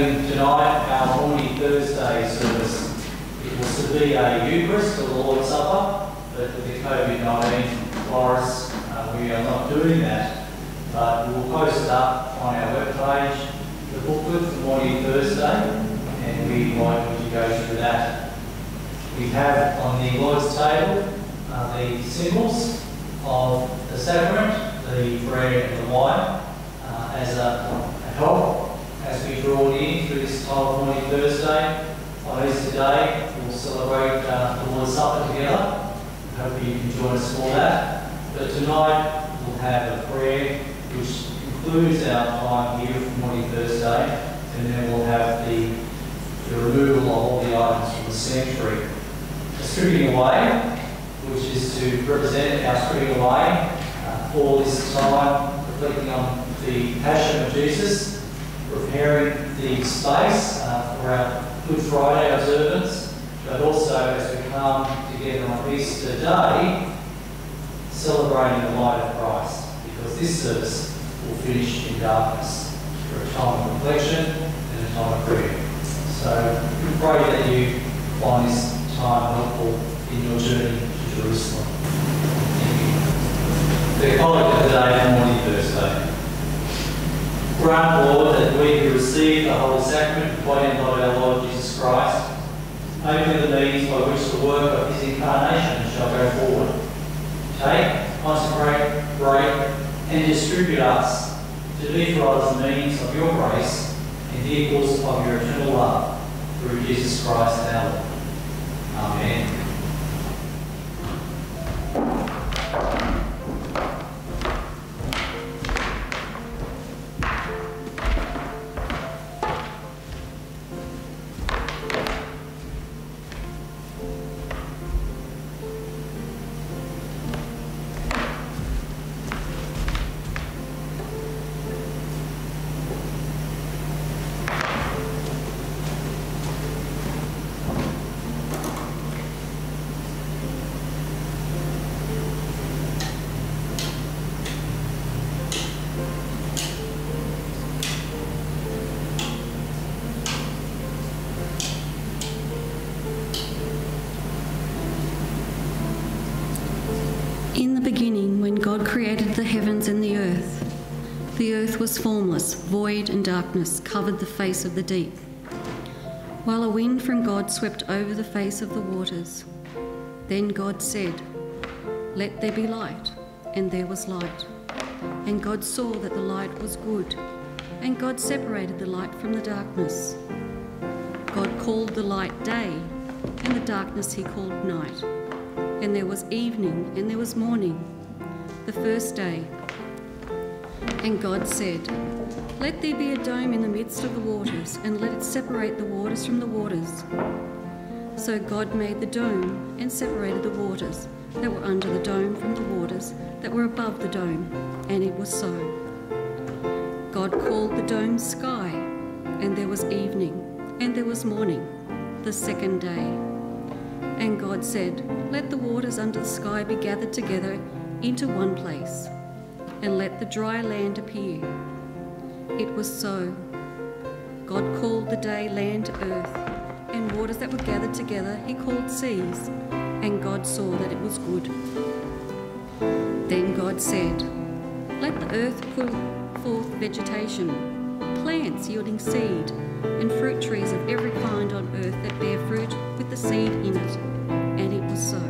having tonight our Maundy Thursday service. It was to be a Eucharist or the Lord's Supper, but with the COVID-19 virus, we are not doing that. But we will post it up on our webpage, the booklet for Maundy Thursday, and we invite you to go through that. We have on the Lord's table the symbols of the sacrament, the bread and the wine, as a help as we draw near through this time of Maundy Thursday. On Easter Day, we'll celebrate the Lord's Supper together. Hopefully you can join us for that. But tonight we'll have a prayer which concludes our time here for Maundy Thursday, and then we'll have the removal of all the items from the sanctuary. The stripping away, which is to represent our stripping away for this time, reflecting on the Passion of Jesus, preparing the space for our Good Friday observance, but also as we come together on Easter Day, celebrating the light of Christ, because this service will finish in darkness for a time of reflection and a time of prayer. So we pray that you find this time helpful in your journey to Jerusalem. Thank you. The collect of the day on Maundy Thursday. Grant, Lord, that we who receive the Holy Sacrament, body and blood of our Lord Jesus Christ, open the means by which the work of his incarnation shall go forward. Take, consecrate, break, and distribute us to be for us the means of your grace and vehicles of your eternal love, through Jesus Christ our Lord. Amen. In the beginning, when God created the heavens and the earth was formless, void and darkness covered the face of the deep, while a wind from God swept over the face of the waters. Then God said, "Let there be light," and there was light. And God saw that the light was good, and God separated the light from the darkness. God called the light day, and the darkness he called night. And there was evening, and there was morning, the first day. And God said, "Let there be a dome in the midst of the waters, and let it separate the waters from the waters." So God made the dome and separated the waters that were under the dome from the waters that were above the dome, and it was so. God called the dome sky, and there was evening, and there was morning, the second day. And God said, "Let the waters under the sky be gathered together into one place, and let the dry land appear." It was so. God called the day land to earth, and waters that were gathered together he called seas, and God saw that it was good. Then God said, "Let the earth put forth vegetation, plants yielding seed, and fruit trees of every kind on earth that bear fruit with the seed in it." And it was so.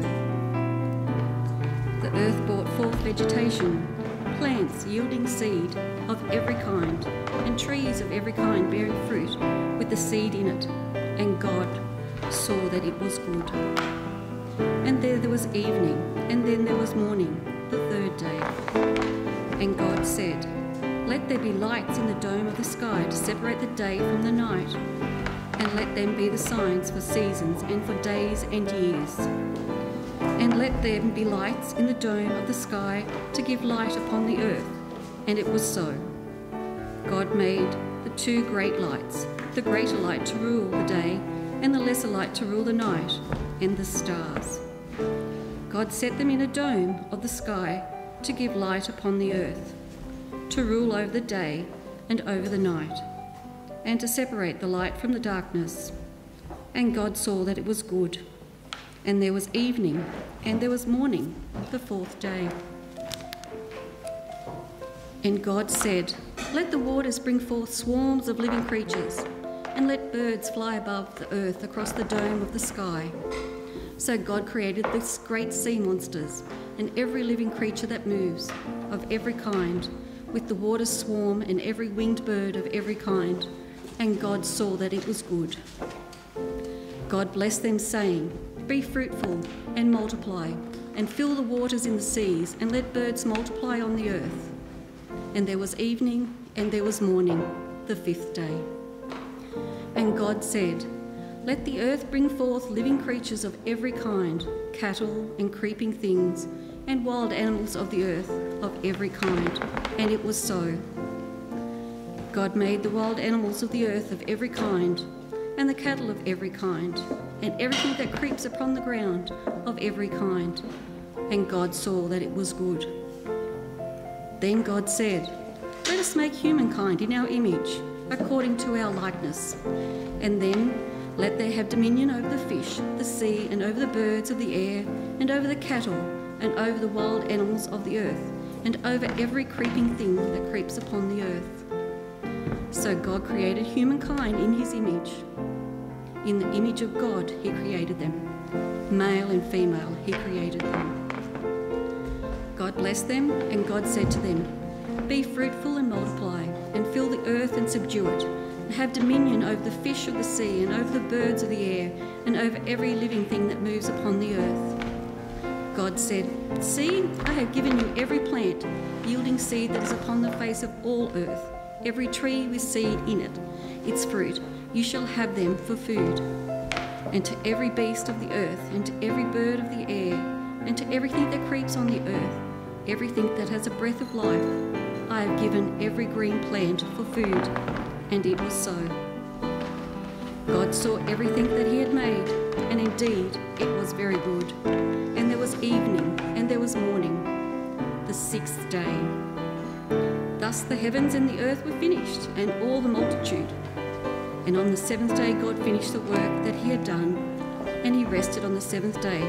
The earth brought forth vegetation, plants yielding seed of every kind, and trees of every kind bearing fruit with the seed in it. And God saw that it was good. And there was evening, and then there was morning, the third day. And God said, "Let there be lights in the dome of the sky to separate the day from the night, and let them be the signs for seasons and for days and years. And let there be lights in the dome of the sky to give light upon the earth." And it was so. God made the two great lights, the greater light to rule the day, and the lesser light to rule the night, and the stars. God set them in a dome of the sky to give light upon the earth, to rule over the day and over the night, and to separate the light from the darkness. And God saw that it was good. And there was evening, and there was morning, the fourth day. And God said, "Let the waters bring forth swarms of living creatures, and let birds fly above the earth across the dome of the sky." So God created these great sea monsters, and every living creature that moves, of every kind, with the waters swarm, and every winged bird of every kind. And God saw that it was good. God blessed them, saying, "Be fruitful and multiply, and fill the waters in the seas, and let birds multiply on the earth." And there was evening, and there was morning, the fifth day. And God said, "Let the earth bring forth living creatures of every kind, cattle and creeping things, and wild animals of the earth of every kind." And it was so. God made the wild animals of the earth of every kind, and the cattle of every kind, and everything that creeps upon the ground of every kind. And God saw that it was good. Then God said, "Let us make humankind in our image, according to our likeness. And then let they have dominion over the fish, the sea, and over the birds of the air, and over the cattle, and over the wild animals of the earth, and over every creeping thing that creeps upon the earth." So God created humankind in his image. In the image of God he created them. Male and female he created them. God blessed them, and God said to them, "Be fruitful and multiply, and fill the earth and subdue it, and have dominion over the fish of the sea, and over the birds of the air, and over every living thing that moves upon the earth." God said, "See, I have given you every plant yielding seed that is upon the face of all earth, every tree with seed in it, its fruit, you shall have them for food. And to every beast of the earth, and to every bird of the air, and to everything that creeps on the earth, everything that has a breath of life, I have given every green plant for food." And it was so. God saw everything that he had made, and indeed it was very good. And there was evening, and there was morning, the sixth day. Thus the heavens and the earth were finished, and all the multitude. And on the seventh day God finished the work that he had done, and he rested on the seventh day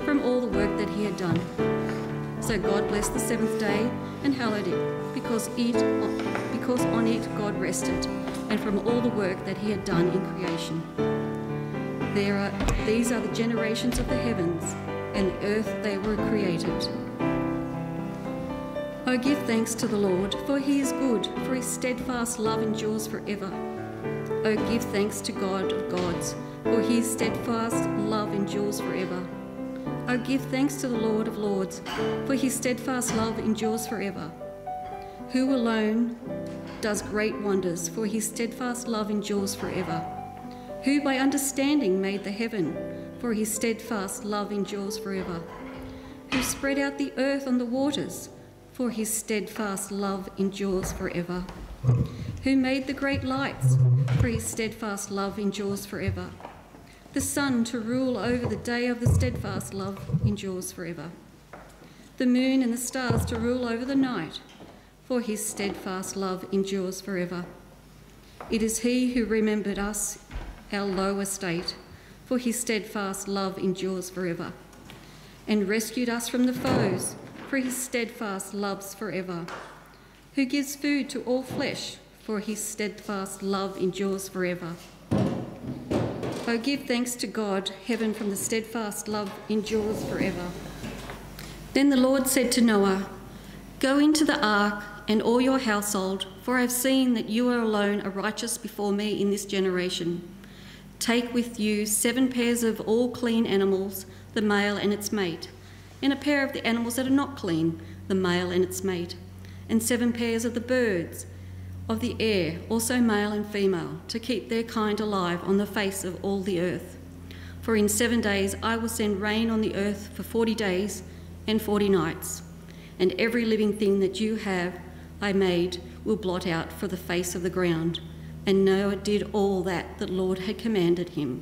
from all the work that he had done. So God blessed the seventh day and hallowed it, because on it God rested, and from all the work that he had done in creation. These are the generations of the heavens, and the earth they were created. O give thanks to the Lord, for he is good, for his steadfast love endures forever. O give thanks to God of gods, for his steadfast love endures forever. O give thanks to the Lord of lords, for his steadfast love endures forever. Who alone does great wonders, for his steadfast love endures forever. Who by understanding made the heaven, for his steadfast love endures forever. Who spread out the earth on the waters, for his steadfast love endures forever. Who made the great lights, for his steadfast love endures forever. The sun to rule over the day of the steadfast love endures forever. The moon and the stars to rule over the night, for his steadfast love endures forever. It is he who remembered us, our low estate, for his steadfast love endures forever, and rescued us from the foes, for his steadfast loves forever. Who gives food to all flesh, for his steadfast love endures forever. O give thanks to God, heaven from the steadfast love endures forever. Then the Lord said to Noah, "Go into the ark, and all your household, for I have seen that you are alone are righteous before me in this generation. Take with you 7 pairs of all clean animals, the male and its mate, and a pair of the animals that are not clean, the male and its mate, and 7 pairs of the birds of the air, also male and female, to keep their kind alive on the face of all the earth. For in 7 days I will send rain on the earth for 40 days and 40 nights, and every living thing that you have I made will blot out for the face of the ground." And Noah did all that the Lord had commanded him.